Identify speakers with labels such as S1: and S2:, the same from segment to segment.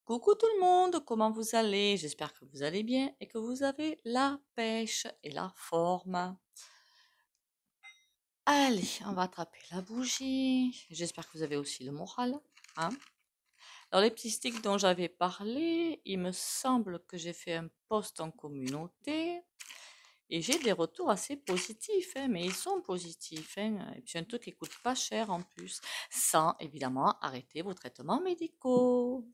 S1: Coucou tout le monde, comment vous allez? J'espère que vous allez bien et que vous avez la pêche et la forme. Allez, on va attraper la bougie. J'espère que vous avez aussi le moral, hein? Alors les petits sticks dont j'avais parlé, il me semble que j'ai fait un post en communauté et j'ai des retours assez positifs, hein, mais ils sont positifs, hein, et puis un truc qui coûte pas cher en plus, sans évidemment arrêter vos traitements médicaux.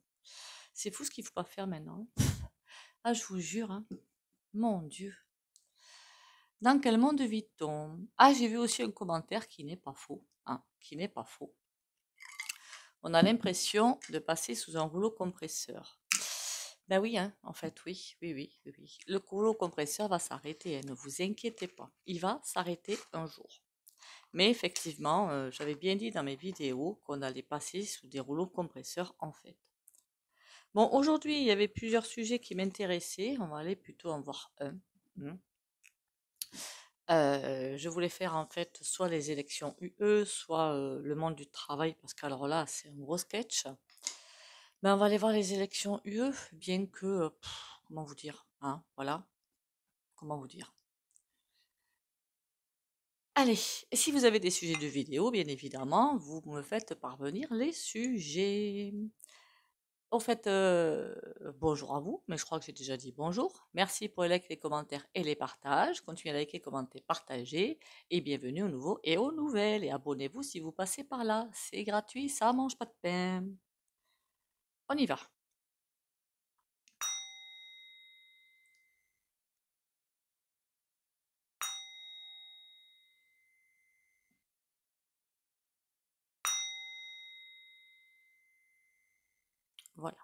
S1: C'est fou ce qu'il faut pas faire maintenant, hein. Ah, je vous jure, hein. Mon Dieu. Dans quel monde vit-on? Ah, j'ai vu aussi un commentaire qui n'est pas faux, hein, qui n'est pas faux. On a l'impression de passer sous un rouleau compresseur. Ben oui, hein, en fait, oui. Le rouleau compresseur va s'arrêter, hein, ne vous inquiétez pas. Il va s'arrêter un jour. Mais effectivement, j'avais bien dit dans mes vidéos qu'on allait passer sous des rouleaux compresseurs, en fait. Bon, aujourd'hui, il y avait plusieurs sujets qui m'intéressaient. On va aller plutôt en voir un. Hein. Je voulais faire en fait soit les élections UE, soit le monde du travail, parce qu'alors là, c'est un gros sketch. Mais on va aller voir les élections UE, bien que, comment vous dire, hein, voilà, comment vous dire. Allez, et si vous avez des sujets de vidéo, bien évidemment, vous me faites parvenir les sujets. Au fait, bonjour à vous, mais je crois que j'ai déjà dit bonjour. Merci pour les likes, les commentaires et les partages. Continuez à liker, commenter, partager. Et bienvenue aux nouveaux et aux nouvelles. Et abonnez-vous si vous passez par là. C'est gratuit, ça mange pas de pain. On y va. Voilà.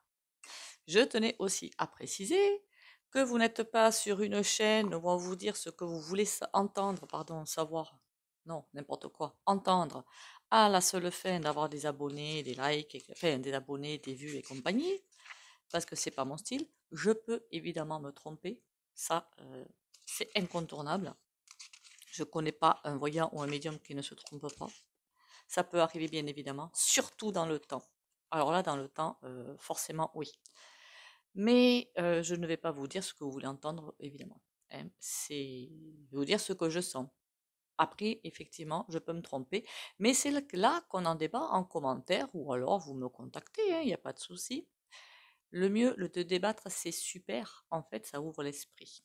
S1: Je tenais aussi à préciser que vous n'êtes pas sur une chaîne où on va vous dire ce que vous voulez entendre, pardon, savoir. Non, n'importe quoi. Entendre à la seule fin d'avoir des abonnés, des likes, enfin des abonnés, des vues et compagnie. Parce que c'est pas mon style. Je peux évidemment me tromper, ça c'est incontournable. Je connais pas un voyant ou un médium qui ne se trompe pas. Ça peut arriver bien évidemment, surtout dans le temps. Alors là, dans le temps, forcément oui. Mais je ne vais pas vous dire ce que vous voulez entendre, évidemment. Hein. Je vais vous dire ce que je sens. Après, effectivement, je peux me tromper, mais c'est là qu'on en débat en commentaire ou alors vous me contactez, il n'y a pas de souci. Le mieux, le de débattre, c'est super. En fait, ça ouvre l'esprit.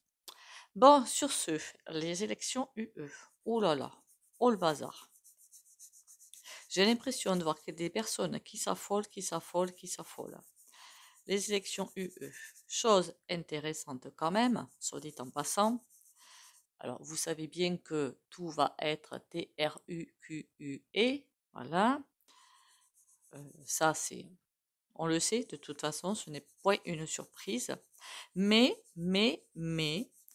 S1: Bon, sur ce, les élections UE. Oh là là, oh le bazar. J'ai l'impression de voir que des personnes qui s'affolent, qui s'affolent, qui s'affolent. Les élections UE. Chose intéressante quand même, soit dit en passant. Alors, vous savez bien que tout va être TRUQUE. Voilà. Ça, on le sait, de toute façon, ce n'est point une surprise. Mais,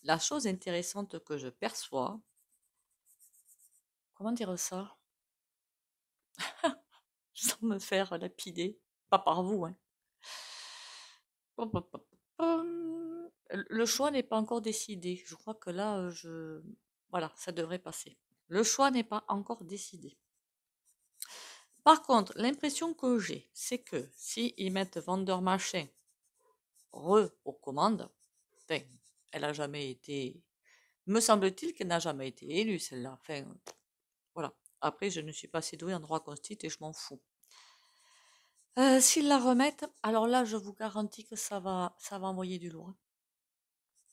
S1: la chose intéressante que je perçois, comment dire ça, sans me faire lapider, pas par vous, hein. Le choix n'est pas encore décidé. Je crois que là, voilà, ça devrait passer. Le choix n'est pas encore décidé. Par contre, l'impression que j'ai, c'est que si ils mettent vendeur machin aux commandes, enfin, elle a jamais été, me semble-t-il qu'elle n'a jamais été élue, celle-là. Enfin, voilà. Après, je ne suis pas assez douée en droit constit et je m'en fous. S'ils la remettent, alors là, je vous garantis que ça va envoyer du lourd.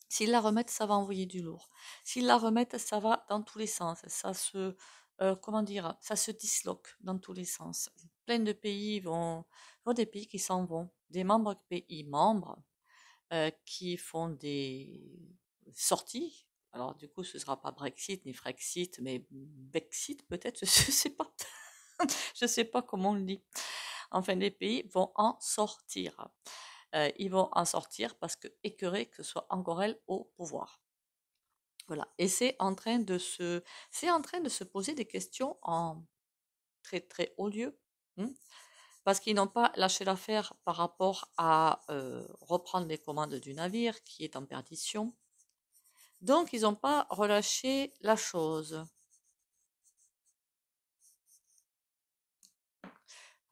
S1: S'ils la remettent, ça va envoyer du lourd. S'ils la remettent, ça va dans tous les sens. Comment dire, ça se disloque dans tous les sens. Plein de pays des pays qui s'en vont, des pays membres qui font des sorties. Alors du coup, ce sera pas Brexit ni Frexit, mais Bexit peut-être, je sais pas. Je sais pas comment on le dit. Enfin, les pays vont en sortir. Ils vont en sortir parce que écœurés que ce soit encore elle au pouvoir. Voilà. Et c'est en train de se poser des questions en très très haut lieu. Parce qu'ils n'ont pas lâché l'affaire par rapport à reprendre les commandes du navire qui est en perdition. Donc, ils n'ont pas relâché la chose.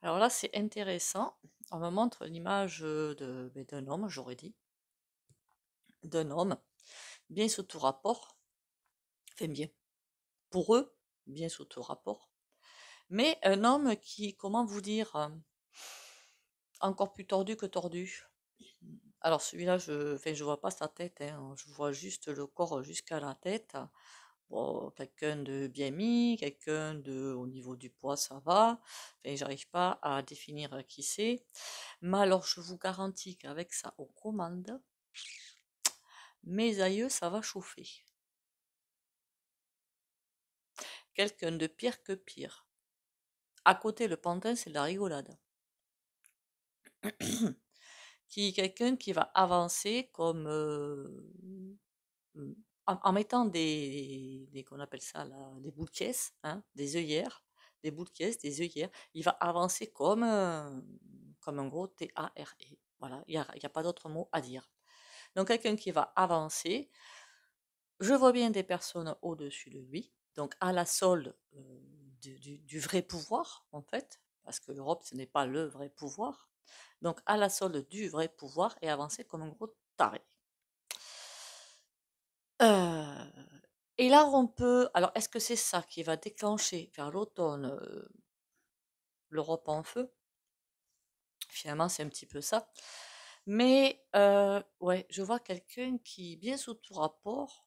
S1: Alors là, c'est intéressant. On me montre l'image d'un homme, j'aurais dit, d'un homme, bien sous tout rapport, enfin bien, pour eux, bien sous tout rapport, mais un homme qui, comment vous dire, encore plus tordu que tordu. Alors celui-là, enfin, je vois pas sa tête, hein, je vois juste le corps jusqu'à la tête. Bon, quelqu'un de bien mis, quelqu'un de, au niveau du poids, ça va. Enfin, j'arrive pas à définir qui c'est. Mais alors, je vous garantis qu'avec ça aux commandes, mes aïeux, ça va chauffer. Quelqu'un de pire que pire. À côté, le pantin, c'est de la rigolade. Quelqu'un qui va avancer comme en mettant qu'on appelle ça là, des boules de caisse, hein, des œillères, des boules de caisse, des œillères. Il va avancer comme un gros T-A-R-E. Voilà, il y a pas d'autre mot à dire. Donc quelqu'un qui va avancer, je vois bien des personnes au-dessus de lui, donc à la solde du vrai pouvoir, en fait, parce que l'Europe, ce n'est pas le vrai pouvoir. Donc à la solde du vrai pouvoir et avancer comme un gros taré. Et là, on peut. Alors, est-ce que c'est ça qui va déclencher vers l'automne l'Europe en feu? Finalement, c'est un petit peu ça. Mais ouais, je vois quelqu'un qui, bien sous tout rapport,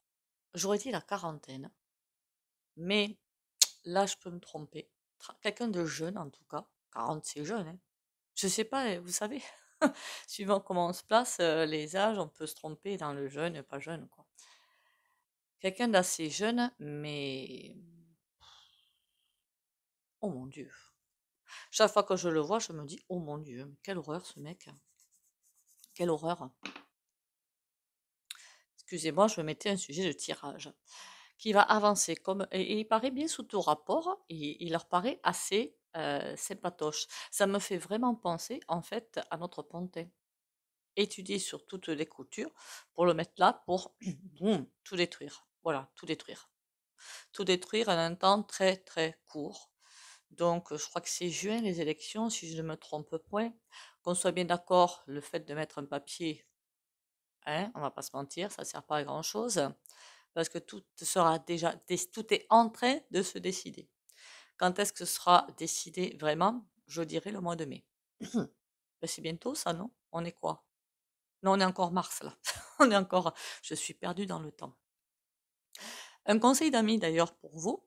S1: j'aurais dit la quarantaine, mais là, je peux me tromper. Quelqu'un de jeune, en tout cas. 40, c'est jeune, hein. Je sais pas, vous savez, suivant comment on se place, les âges, on peut se tromper dans le jeune et pas jeune, quoi. Quelqu'un d'assez jeune, mais oh mon Dieu. Chaque fois que je le vois, je me dis, oh mon Dieu, quelle horreur ce mec. Quelle horreur. Excusez-moi, je me mettais un sujet de tirage. Qui va avancer comme. Et il paraît bien sous tout rapport, et il leur paraît assez sympatoche. Ça me fait vraiment penser, en fait, à notre pantin. Étudier sur toutes les coutures pour le mettre là pour boum, tout détruire. Voilà, tout détruire. Tout détruire en un temps très très court. Donc, je crois que c'est juin les élections, si je ne me trompe point. Qu'on soit bien d'accord, le fait de mettre un papier, hein, on va pas se mentir, ça sert pas à grand chose, parce que tout sera déjà, tout est en train de se décider. Quand est-ce que ce sera décidé vraiment? Je dirais le mois de mai. Ben, c'est bientôt ça, non? On est quoi? Non, on est encore mars là. On est encore. Je suis perdue dans le temps. Un conseil d'amis d'ailleurs pour vous.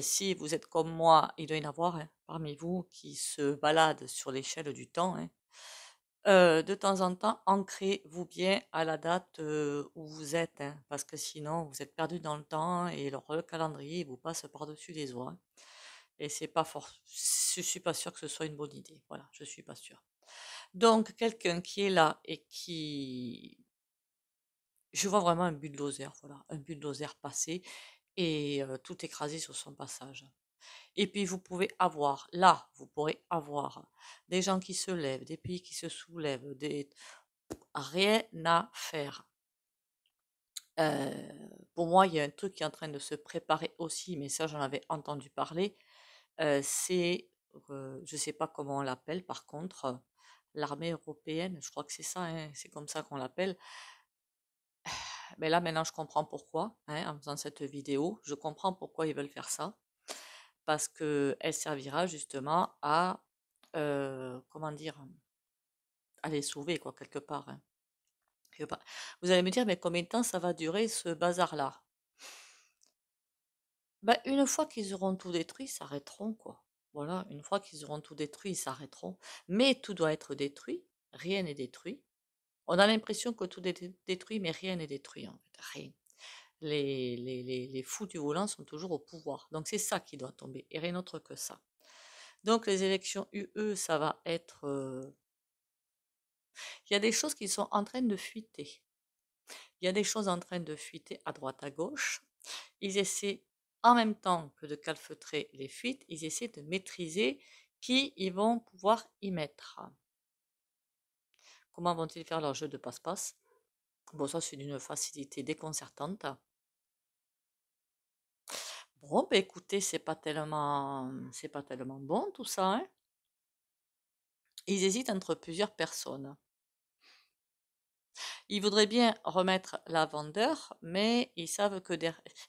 S1: Si vous êtes comme moi, il doit y en avoir hein, parmi vous qui se baladent sur l'échelle du temps, hein. De temps en temps, ancrez-vous bien à la date où vous êtes, hein, parce que sinon vous êtes perdu dans le temps et le calendrier vous passe par-dessus les oies. Et c'est pas fort. Je suis pas sûre que ce soit une bonne idée. Voilà, je suis pas sûre. Donc quelqu'un qui est là et qui, je vois vraiment un bulldozer, voilà, un bulldozer passer et tout écraser sur son passage. Et puis vous pouvez avoir, là, vous pourrez avoir des gens qui se lèvent, des pays qui se soulèvent, rien à faire. Pour moi, il y a un truc qui est en train de se préparer aussi, mais ça, j'en avais entendu parler. C'est, je ne sais pas comment on l'appelle, par contre, l'armée européenne, je crois que c'est ça, hein, c'est comme ça qu'on l'appelle. Mais là, maintenant, je comprends pourquoi, hein, en faisant cette vidéo, je comprends pourquoi ils veulent faire ça. Parce qu'elle servira justement à, comment dire, à les sauver, quoi, quelque part, hein, quelque part. Vous allez me dire, mais combien de temps ça va durer ce bazar-là? Ben, une fois qu'ils auront tout détruit, ils s'arrêteront, quoi. Voilà, une fois qu'ils auront tout détruit, ils s'arrêteront. Mais tout doit être détruit, rien n'est détruit. On a l'impression que tout est détruit, mais rien n'est détruit, en fait, rien. Les fous du volant sont toujours au pouvoir. Donc c'est ça qui doit tomber, et rien d'autre que ça. Donc les élections UE, ça va être... Il y a des choses qui sont en train de fuiter. Il y a des choses en train de fuiter à droite, à gauche. Ils essaient, en même temps que de calfeutrer les fuites, ils essaient de maîtriser qui ils vont pouvoir y mettre. Comment vont-ils faire leur jeu de passe-passe? Bon, ça c'est d'une facilité déconcertante. Bon, ben écoutez, c'est pas tellement bon tout ça, hein. Ils hésitent entre plusieurs personnes. Ils voudraient bien remettre la vendeur, mais ils savent que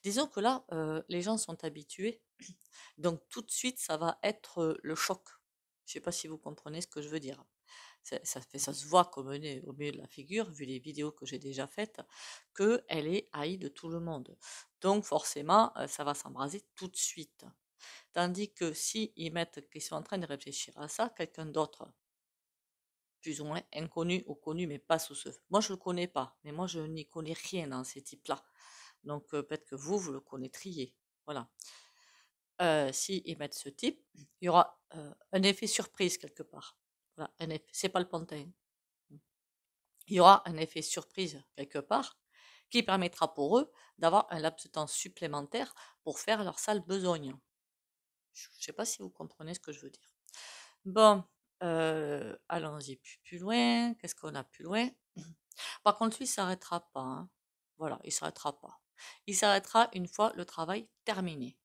S1: disons que là, les gens sont habitués, donc tout de suite, ça va être le choc. Je ne sais pas si vous comprenez ce que je veux dire. Ça se voit comme au milieu de la figure, vu les vidéos que j'ai déjà faites, qu'elle est haïe de tout le monde. Donc forcément, ça va s'embraser tout de suite. Tandis que si ils mettent qu'ils sont en train de réfléchir à ça, quelqu'un d'autre, plus ou moins inconnu ou connu, mais pas sous ce. Moi, je le connais pas, mais moi, je n'y connais rien dans ces types-là. Donc, peut-être que vous le connaîtriez. Voilà. Si ils mettent ce type, il y aura un effet surprise quelque part. Voilà, c'est pas le pantin. Il y aura un effet surprise quelque part qui permettra pour eux d'avoir un laps de temps supplémentaire pour faire leur sale besogne. Je ne sais pas si vous comprenez ce que je veux dire. Bon, allons-y plus loin. Qu'est-ce qu'on a plus loin? Par contre, lui, il s'arrêtera pas, hein. Voilà, il s'arrêtera pas. Il s'arrêtera une fois le travail terminé.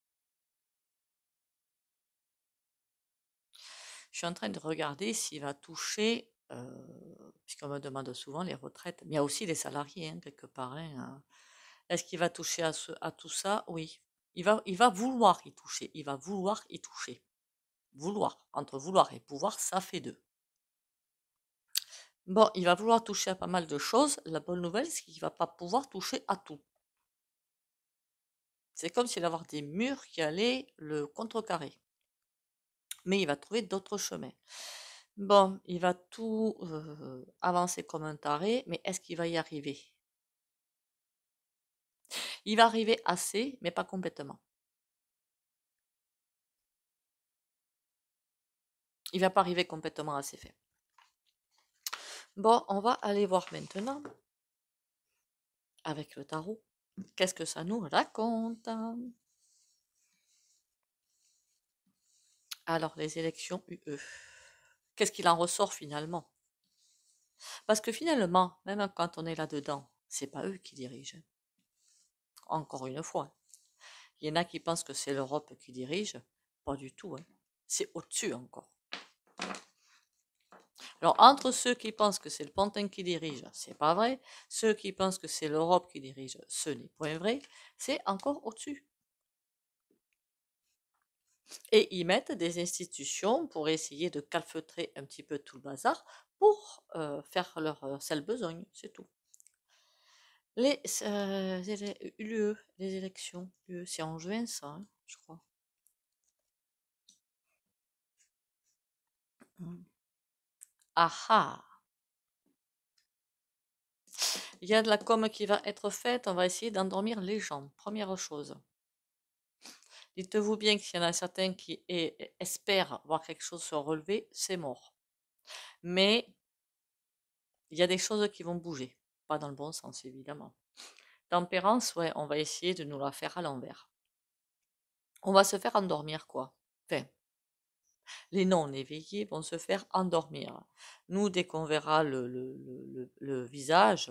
S1: Je suis en train de regarder s'il va toucher, puisqu'on me demande souvent les retraites, mais il y a aussi les salariés, hein, quelque part, hein. Est-ce qu'il va toucher à tout ça? Oui. Il va vouloir y toucher. Il va vouloir y toucher. Vouloir. Entre vouloir et pouvoir, ça fait deux. Bon, il va vouloir toucher à pas mal de choses. La bonne nouvelle, c'est qu'il ne va pas pouvoir toucher à tout. C'est comme s'il allait avoir des murs qui allaient le contrecarrer. Mais il va trouver d'autres chemins. Bon, il va tout avancer comme un taré, mais est-ce qu'il va y arriver? Il va arriver assez, mais pas complètement. Il va pas arriver complètement à ses fins. Bon, on va aller voir maintenant, avec le tarot, qu'est-ce que ça nous raconte? Alors, les élections UE. Qu'est-ce qu'il en ressort finalement? Parce que finalement, même quand on est là-dedans, c'est pas eux qui dirigent. Encore une fois. Il y en a qui pensent que c'est l'Europe qui dirige. Pas du tout, hein. C'est au-dessus encore. Alors, entre ceux qui pensent que c'est le Pantin qui dirige, c'est pas vrai. Ceux qui pensent que c'est l'Europe qui dirige, ce n'est point vrai. C'est encore au-dessus. Et ils mettent des institutions pour essayer de calfeutrer un petit peu tout le bazar pour faire leur sale besogne, c'est tout. L'UE, les élections, c'est en juin ça, hein, je crois. Ah ah! Il y a de la com qui va être faite, on va essayer d'endormir les gens. Première chose. Dites-vous bien qu'il y en a certains qui espèrent voir quelque chose se relever, c'est mort. Mais il y a des choses qui vont bouger. Pas dans le bon sens, évidemment. Tempérance, ouais, on va essayer de nous la faire à l'envers. On va se faire endormir, quoi. Enfin, les non-éveillés vont se faire endormir. Nous, dès qu'on verra le visage,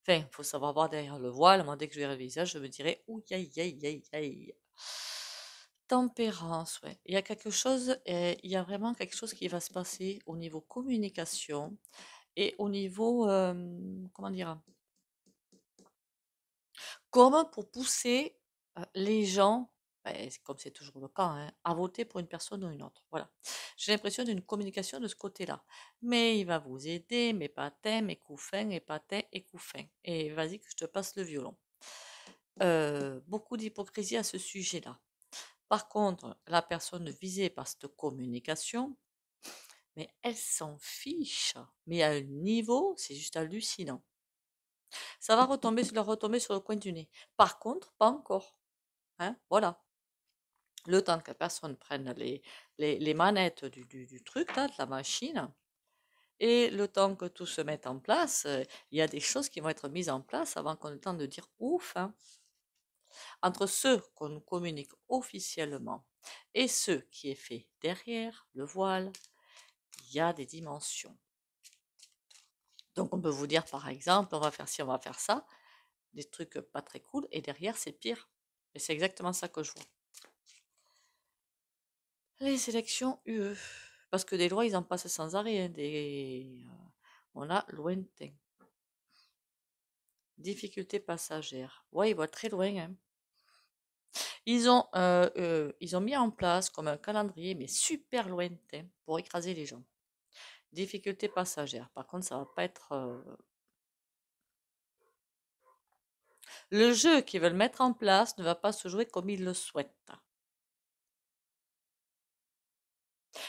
S1: enfin, il faut savoir voir derrière le voile. Moi, dès que je verrai le visage, je me dirai, ouh, aïe, aïe, aïe, aïe. Tempérance, ouais. Il y a quelque chose, il y a vraiment quelque chose qui va se passer au niveau communication et au niveau, comment dire, comme pour pousser les gens, comme c'est toujours le cas, hein, à voter pour une personne ou une autre. Voilà. J'ai l'impression d'une communication de ce côté-là. Mais il va vous aider, mes patins, mes couffins, et patins et couffins. Et vas-y que je te passe le violon. Beaucoup d'hypocrisie à ce sujet-là. Par contre, la personne visée par cette communication, mais elle s'en fiche. Mais à un niveau, c'est juste hallucinant. Ça va leur retomber sur le coin du nez. Par contre, pas encore. Hein, voilà. Le temps que la personne prenne les manettes du truc, là, de la machine, et le temps que tout se mette en place, il y a des choses qui vont être mises en place avant qu'on ait le temps de dire ouf, hein. Entre ceux qu'on nous communique officiellement et ceux qui est fait derrière le voile, il y a des dimensions. Donc on peut vous dire par exemple, on va faire ci, on va faire ça, des trucs pas très cool, et derrière c'est pire. Et c'est exactement ça que je vois. Les élections UE. Parce que des lois, ils en passent sans arrêt. Hein, on a lointain. Difficulté passagère. Ouais, ils voient très loin. Hein. Ils ont mis en place comme un calendrier, mais super lointain, pour écraser les gens. Difficulté passagère. Par contre, ça va pas être... Le jeu qu'ils veulent mettre en place ne va pas se jouer comme ils le souhaitent.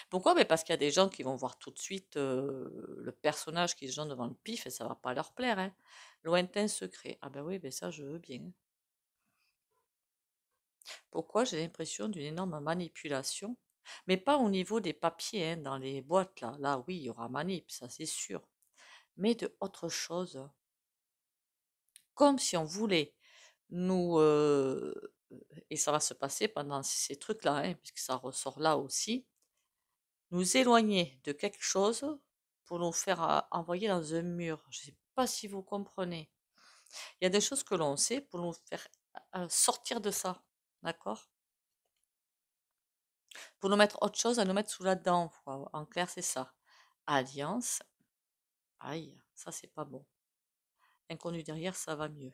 S1: Pourquoi? Mais parce qu'il y a des gens qui vont voir tout de suite le personnage qui se joue devant le pif et ça va pas leur plaire. Hein. Lointain secret. Ah ben oui, ben ça je veux bien. Pourquoi? J'ai l'impression d'une énorme manipulation. Mais pas au niveau des papiers, hein, dans les boîtes là. Là oui, il y aura manip, ça c'est sûr. Mais de autre chose. Comme si on voulait nous... et ça va se passer pendant ces trucs-là, hein, puisque ça ressort là aussi. Nous éloigner de quelque chose pour nous faire envoyer dans un mur. Je ne sais pas si vous comprenez. Il y a des choses que l'on sait pour nous faire sortir de ça. D'accord? Pour nous mettre autre chose à nous mettre sous la dent. En clair, c'est ça. Alliance. Aïe, ça c'est pas bon. Inconnu derrière, ça va mieux.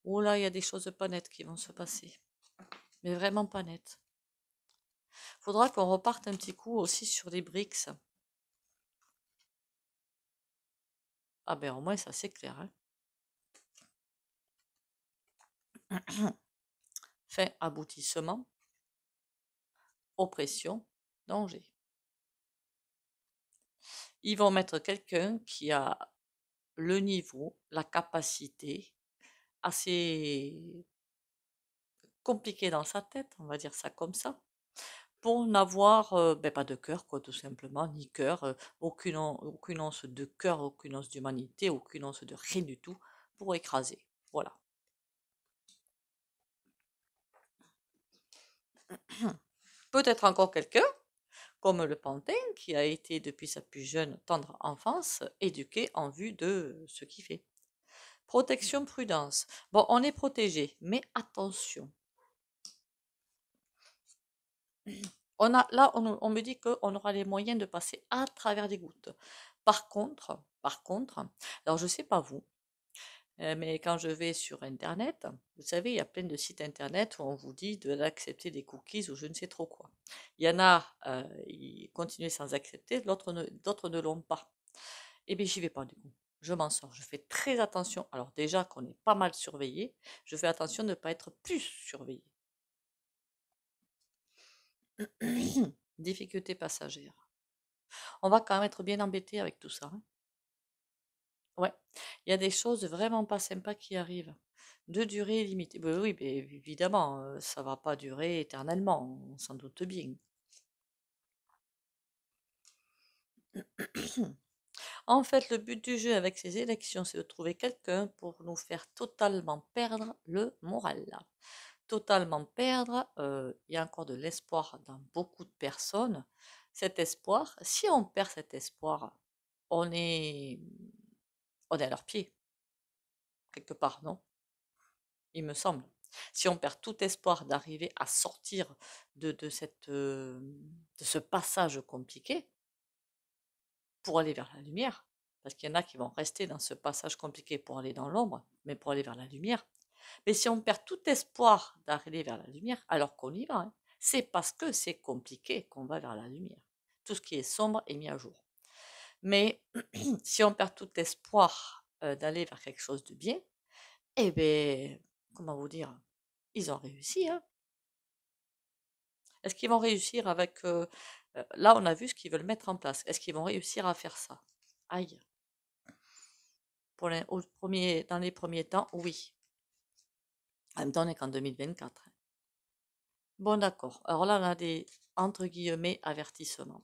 S1: Oh là, il y a des choses pas nettes qui vont se passer. Mais vraiment pas nettes. Faudra qu'on reparte un petit coup aussi sur les BRICS. Ah ben au moins ça c'est clair. Hein. Fin aboutissement, oppression, danger. Ils vont mettre quelqu'un qui a le niveau, la capacité assez compliquée dans sa tête, on va dire ça comme ça, pour n'avoir ben pas de cœur, quoi, tout simplement, ni cœur, aucune once de cœur, aucune once d'humanité, aucune once de rien du tout, pour écraser. Voilà. Peut-être encore quelqu'un, comme le pantin, qui a été depuis sa plus jeune tendre enfance éduqué en vue de ce qu'il fait. Protection, prudence. Bon, on est protégé, mais attention. Là, on me dit qu'on aura les moyens de passer à travers des gouttes. Par contre, alors je ne sais pas vous, mais quand je vais sur Internet, vous savez, il y a plein de sites Internet où on vous dit d'accepter des cookies ou je ne sais trop quoi. Il y en a, ils continuent sans accepter, d'autres ne l'ont pas. Eh bien, j'y vais pas du coup. Je m'en sors. Je fais très attention. Alors déjà qu'on est pas mal surveillé, je fais attention de ne pas être plus surveillé. Difficulté passagère. On va quand même être bien embêté avec tout ça. Hein. Ouais, il y a des choses vraiment pas sympas qui arrivent. De durée limitée. Ben oui, ben évidemment, ça va pas durer éternellement, on s'en doute bien. En fait, le but du jeu avec ces élections, c'est de trouver quelqu'un pour nous faire totalement perdre le moral. Totalement perdre, il y a encore de l'espoir dans beaucoup de personnes. Cet espoir, si on perd cet espoir, on est, on est à leurs pieds, quelque part, non? Il me semble. Si on perd tout espoir d'arriver à sortir de ce passage compliqué pour aller vers la lumière, parce qu'il y en a qui vont rester dans ce passage compliqué pour aller dans l'ombre, mais pour aller vers la lumière. Mais si on perd tout espoir d'arriver vers la lumière, alors qu'on y va, hein, c'est parce que c'est compliqué qu'on va vers la lumière. Tout ce qui est sombre est mis à jour. Mais si on perd tout espoir d'aller vers quelque chose de bien, eh bien, comment vous dire, ils ont réussi. Hein. Est-ce qu'ils vont réussir avec... là, on a vu ce qu'ils veulent mettre en place. Est-ce qu'ils vont réussir à faire ça? Aïe. Dans les premiers temps, oui. En même temps, on n'est qu'en 2024. Bon, d'accord. Alors là, on a des, entre guillemets, avertissements.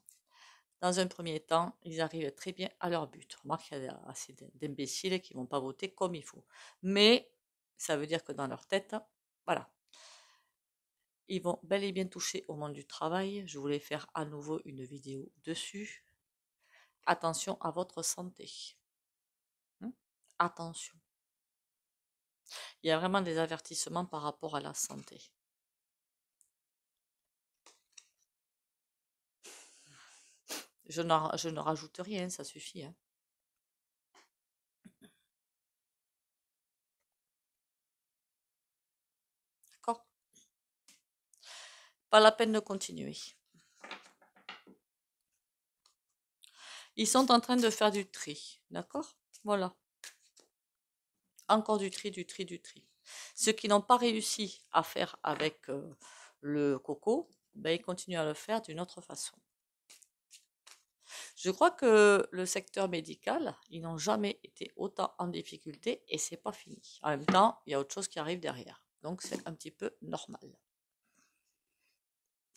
S1: Dans un premier temps, ils arrivent très bien à leur but. Remarque qu'il y a assez d'imbéciles qui ne vont pas voter comme il faut. Mais ça veut dire que dans leur tête, voilà, ils vont bel et bien toucher au monde du travail. Je voulais faire à nouveau une vidéo dessus. Attention à votre santé. Attention. Il y a vraiment des avertissements par rapport à la santé. Je ne rajoute rien, ça suffit, hein. D'accord? Pas la peine de continuer. Ils sont en train de faire du tri, d'accord? Voilà. Encore du tri, du tri, du tri. Ceux qui n'ont pas réussi à faire avec le coco, ben, ils continuent à le faire d'une autre façon. Je crois que le secteur médical, ils n'ont jamais été autant en difficulté et c'est pas fini. En même temps, il y a autre chose qui arrive derrière. Donc c'est un petit peu normal.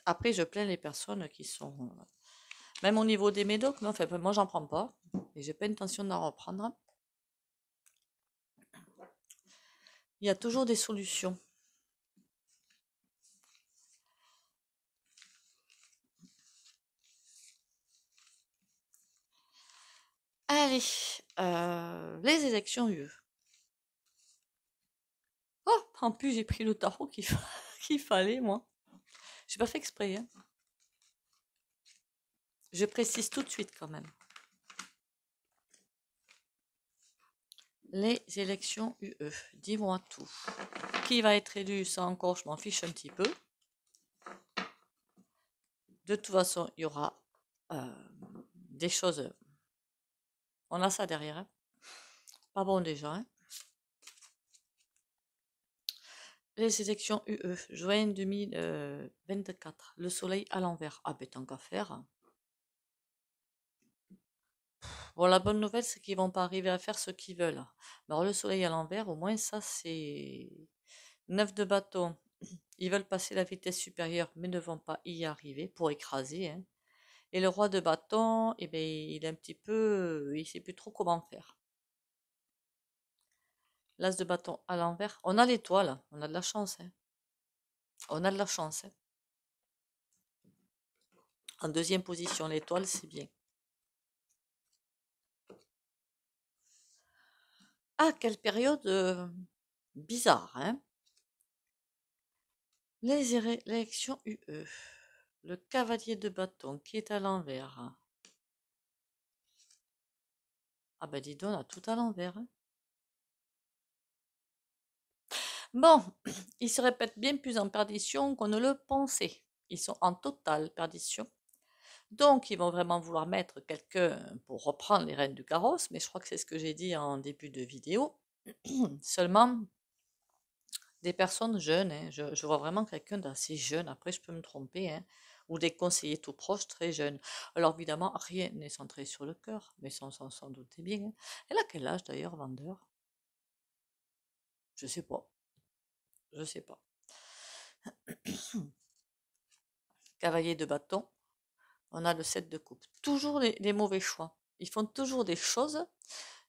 S1: Après, je plains les personnes qui sont, même au niveau des médocs, non, enfin, moi j'en prends pas et j'ai pas intention d'en reprendre. Il y a toujours des solutions. Allez, les élections UE. Oh, en plus j'ai pris le tarot qu'il fallait, moi. J'ai pas fait exprès, hein. Je précise tout de suite quand même. Les élections UE, dis-moi tout. Qui va être élu, ça encore, je m'en fiche un petit peu. De toute façon, il y aura des choses. On a ça derrière, hein. Pas bon déjà, hein. Les élections UE, juin 2024. Le soleil à l'envers. Ah ben tant qu'à faire. Bon, la bonne nouvelle, c'est qu'ils vont pas arriver à faire ce qu'ils veulent. Alors le soleil à l'envers, au moins ça, c'est 9 de bâton. Ils veulent passer la vitesse supérieure, mais ne vont pas y arriver pour écraser, hein. Et le roi de bâton, eh ben, il est un petit peu, il sait plus trop comment faire. L'as de bâton à l'envers. On a l'étoile, on a de la chance, hein. On a de la chance, hein. En deuxième position, l'étoile, c'est bien. Ah, quelle période bizarre, hein. Les élections UE. Le cavalier de bâton qui est à l'envers. Ah ben dis donc, on a tout à l'envers, hein. Bon, ils se répètent bien plus en perdition qu'on ne le pensait. Ils sont en totale perdition. Donc, ils vont vraiment vouloir mettre quelqu'un pour reprendre les rênes du carrosse, mais je crois que c'est ce que j'ai dit en début de vidéo. Seulement, des personnes jeunes, hein. Je vois vraiment quelqu'un d'assez jeune, après je peux me tromper, hein, ou des conseillers tout proches très jeunes. Alors évidemment, rien n'est centré sur le cœur, mais ça, on s'en doutait bien, hein. Elle a quel âge d'ailleurs, vendeur? Je sais pas, je sais pas. Cavalier de bâton, on a le 7 de coupe. Toujours les mauvais choix. Ils font toujours des choses,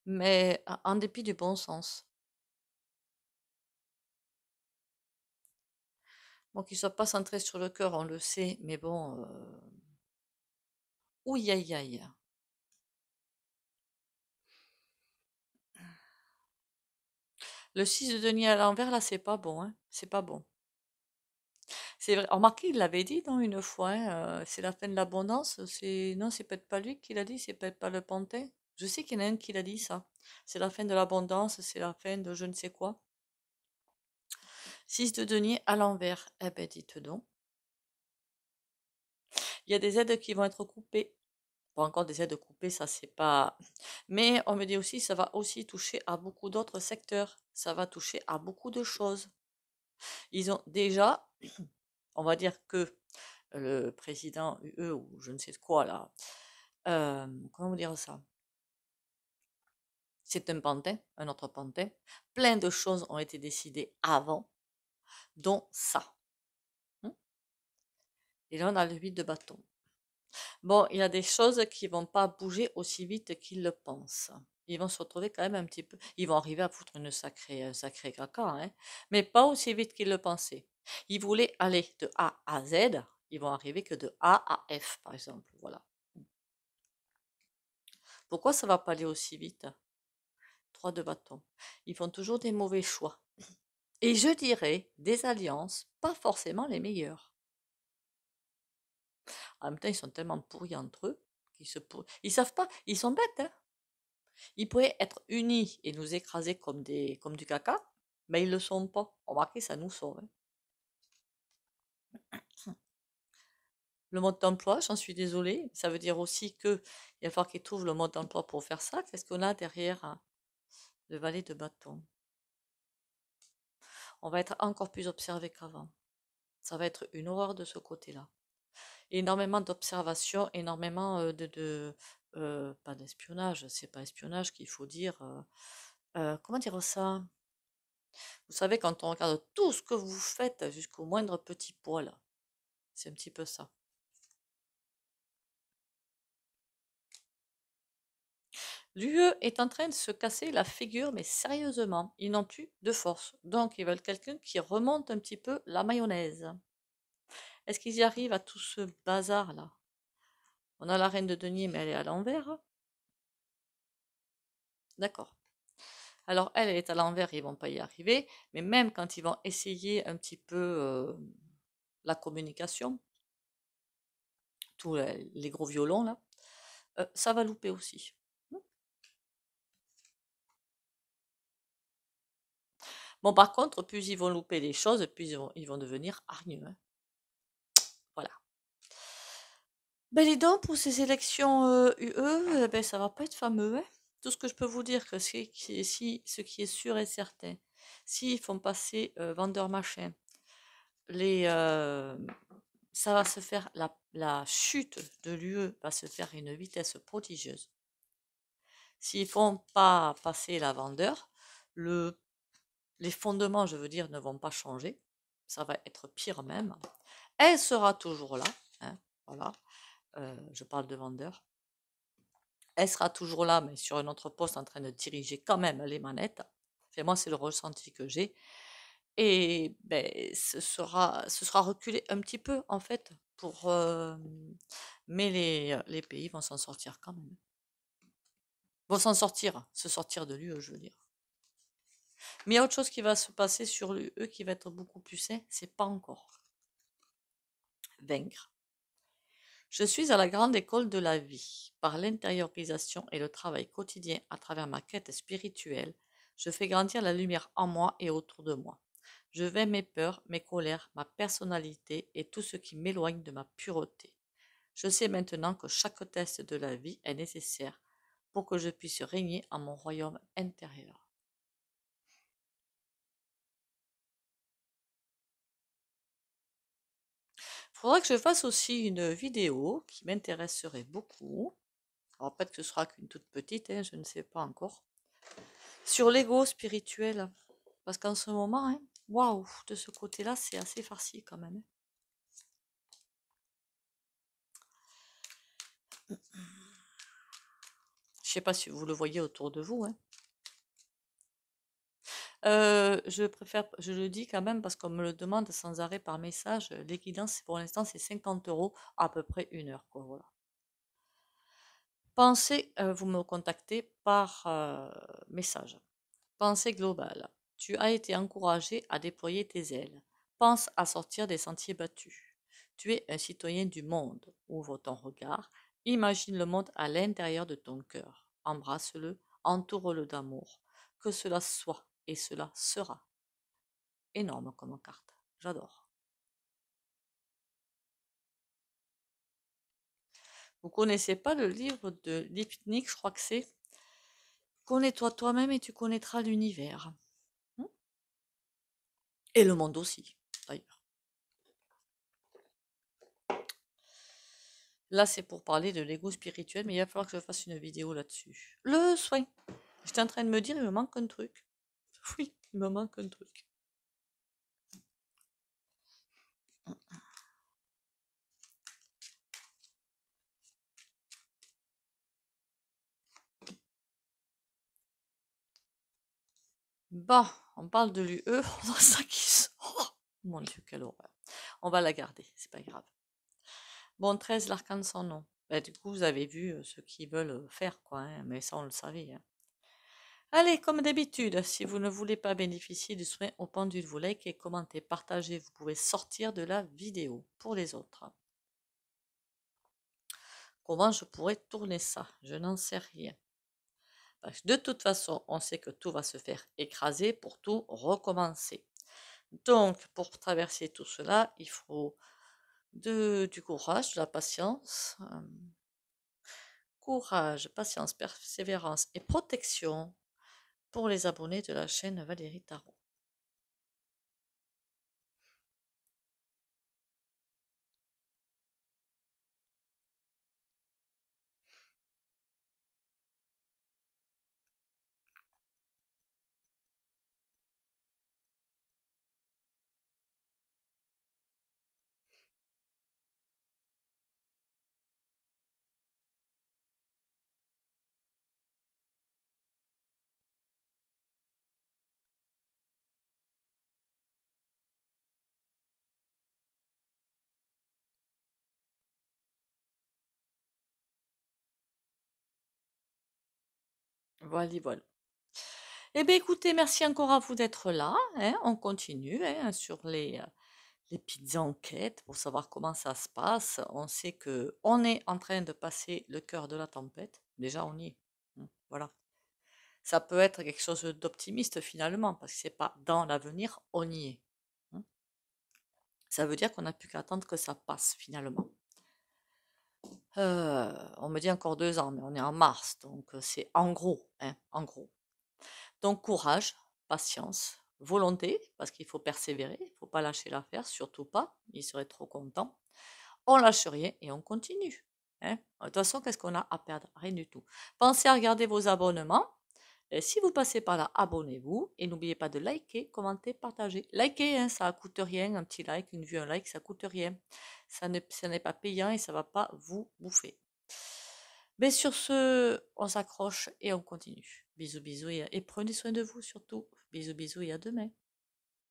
S1: mais en dépit du bon sens. Bon, qu'ils ne soient pas centrés sur le cœur, on le sait, mais bon, ouïe aïe aïe. Le 6 de denier à l'envers, là, c'est pas bon, hein. C'est pas bon. C'est vrai. Remarquez, il l'avait dit, non, une fois, hein, c'est la fin de l'abondance. Non, c'est peut-être pas lui qui l'a dit, c'est peut-être pas le pantin. Je sais qu'il y en a un qui l'a dit, ça. C'est la fin de l'abondance, c'est la fin de je ne sais quoi. 6 de denier à l'envers. Eh ben, dites donc. Il y a des aides qui vont être coupées. Pas encore des aides coupées, ça c'est pas. Mais on me dit aussi, ça va aussi toucher à beaucoup d'autres secteurs. Ça va toucher à beaucoup de choses. Ils ont déjà, on va dire que le président UE ou je ne sais quoi là, comment vous dire ça? C'est un pantin, un autre pantin. Plein de choses ont été décidées avant, dont ça. Hein. Et là, on a le 8 de bâton. Bon, il y a des choses qui vont pas bouger aussi vite qu'ils le pensent. Ils vont se retrouver quand même un petit peu. Ils vont arriver à foutre un sacré caca, hein, mais pas aussi vite qu'ils le pensaient. Ils voulaient aller de A à Z, ils vont arriver que de A à F, par exemple. Voilà. Pourquoi ça va pas aller aussi vite? 3 de bâton. Ils font toujours des mauvais choix. Et je dirais des alliances pas forcément les meilleures. En même temps, ils sont tellement pourris entre eux Ils savent pas, ils sont bêtes, hein. Ils pourraient être unis et nous écraser comme du caca, mais ils le sont pas. Remarquez, ça nous sauve, hein. Le mode d'emploi, j'en suis désolée. Ça veut dire aussi qu'il va falloir qu'ils trouvent le mode d'emploi pour faire ça. Qu'est-ce qu'on a derrière le valet de bâton? On va être encore plus observé qu'avant. Ça va être une horreur de ce côté-là. Énormément d'observation, énormément pas d'espionnage, c'est pas espionnage qu'il faut dire. Comment dire ça? Vous savez, quand on regarde tout ce que vous faites jusqu'au moindre petit poil, c'est un petit peu ça. L'UE est en train de se casser la figure, mais sérieusement, ils n'ont plus de force. Donc, ils veulent quelqu'un qui remonte un petit peu la mayonnaise. Est-ce qu'ils y arrivent à tout ce bazar-là? On a la reine de denier, mais elle est à l'envers. D'accord. Alors, elle est à l'envers, ils vont pas y arriver. Mais même quand ils vont essayer un petit peu la communication, tous les gros violons, là, ça va louper aussi. Bon, par contre, plus ils vont louper les choses, plus ils vont devenir hargneux, hein. Voilà. Ben, dis donc, pour ces élections UE, ben, ça va pas être fameux, hein. Tout ce que je peux vous dire, que ce qui est sûr et certain, s'ils font passer vendeur machin, ça va se faire, la chute de l'UE va se faire à une vitesse prodigieuse. S'ils font pas passer la vendeur, les fondements, je veux dire, ne vont pas changer. Ça va être pire même. Elle sera toujours là, hein, voilà. Je parle de vendeur. Elle sera toujours là, mais sur un autre poste en train de diriger quand même les manettes. Enfin, moi, c'est le ressenti que j'ai. Et ben, ce sera reculé un petit peu, en fait, mais les pays vont s'en sortir quand même. Vont s'en sortir, se sortir de l'UE, je veux dire. Mais il y a autre chose qui va se passer sur l'UE qui va être beaucoup plus sain, c'est pas encore. Vaincre. Je suis à la grande école de la vie. Par l'intériorisation et le travail quotidien à travers ma quête spirituelle, je fais grandir la lumière en moi et autour de moi. Je vais mes peurs, mes colères, ma personnalité et tout ce qui m'éloigne de ma pureté. Je sais maintenant que chaque test de la vie est nécessaire pour que je puisse régner en mon royaume intérieur. Faudra que je fasse aussi une vidéo qui m'intéresserait beaucoup. Alors peut-être que ce sera qu'une toute petite, hein, je ne sais pas encore. Sur l'ego spirituel. Parce qu'en ce moment, hein, waouh, de ce côté-là, c'est assez farci quand même, hein. Je sais pas si vous le voyez autour de vous, hein. Je le dis quand même parce qu'on me le demande sans arrêt par message. Les guidances, pour l'instant, c'est 50 € à peu près 1 heure, quoi, voilà. Pensez, vous me contactez par message. Pensée globale. Tu as été encouragé à déployer tes ailes. Pense à sortir des sentiers battus. Tu es un citoyen du monde. Ouvre ton regard. Imagine le monde à l'intérieur de ton cœur. Embrasse-le, entoure-le d'amour. Que cela soit et cela sera. Énorme comme carte. J'adore. Vous connaissez pas le livre de Lipnik, je crois que c'est Connais-toi toi-même et tu connaîtras l'univers. Et le monde aussi, d'ailleurs. Là, c'est pour parler de l'ego spirituel, mais il va falloir que je fasse une vidéo là-dessus. Le soin. J'étais en train de me dire, il me manque un truc. Oui, il me manque un truc. Bon, on parle de l'UE, on a ça qui sort. Mon Dieu, quelle horreur. On va la garder, c'est pas grave. Bon, 13, l'arcane sans nom. Bah, du coup, vous avez vu ce qu'ils veulent faire, quoi, hein, mais ça, on le savait, hein. Allez, comme d'habitude, si vous ne voulez pas bénéficier du soin au pendule, vous likez, commentez, partagez, vous pouvez sortir de la vidéo pour les autres. Comment je pourrais tourner ça? Je n'en sais rien. Parce que de toute façon, on sait que tout va se faire écraser pour tout recommencer. Donc, pour traverser tout cela, il faut du courage, de la patience. Courage, patience, persévérance et protection pour les abonnés de la chaîne Valérie Tarot. Voilà, voilà. Eh bien, écoutez, merci encore à vous d'être là. Hein, on continue hein, sur les petites enquêtes pour savoir comment ça se passe. On sait que on est en train de passer le cœur de la tempête. Déjà, on y est. Voilà. Ça peut être quelque chose d'optimiste finalement, parce que c'est pas dans l'avenir, on y est. Hein. Ça veut dire qu'on n'a plus qu'à attendre que ça passe finalement. On me dit encore 2 ans, mais on est en mars, donc c'est en gros, hein, en gros. Donc courage, patience, volonté, parce qu'il faut persévérer, il ne faut pas lâcher l'affaire, surtout pas, il serait trop content. On lâche rien et on continue. Hein. De toute façon, qu'est-ce qu'on a à perdre? Rien du tout. Pensez à regarder vos abonnements. Et si vous passez par là, abonnez-vous et n'oubliez pas de liker, commenter, partager. Likez, hein, ça ne coûte rien, un petit like, une vue, un like, ça ne coûte rien. Ça n'est pas payant et ça ne va pas vous bouffer. Mais sur ce, on s'accroche et on continue. Bisous, bisous et prenez soin de vous surtout. Bisous, bisous et à demain.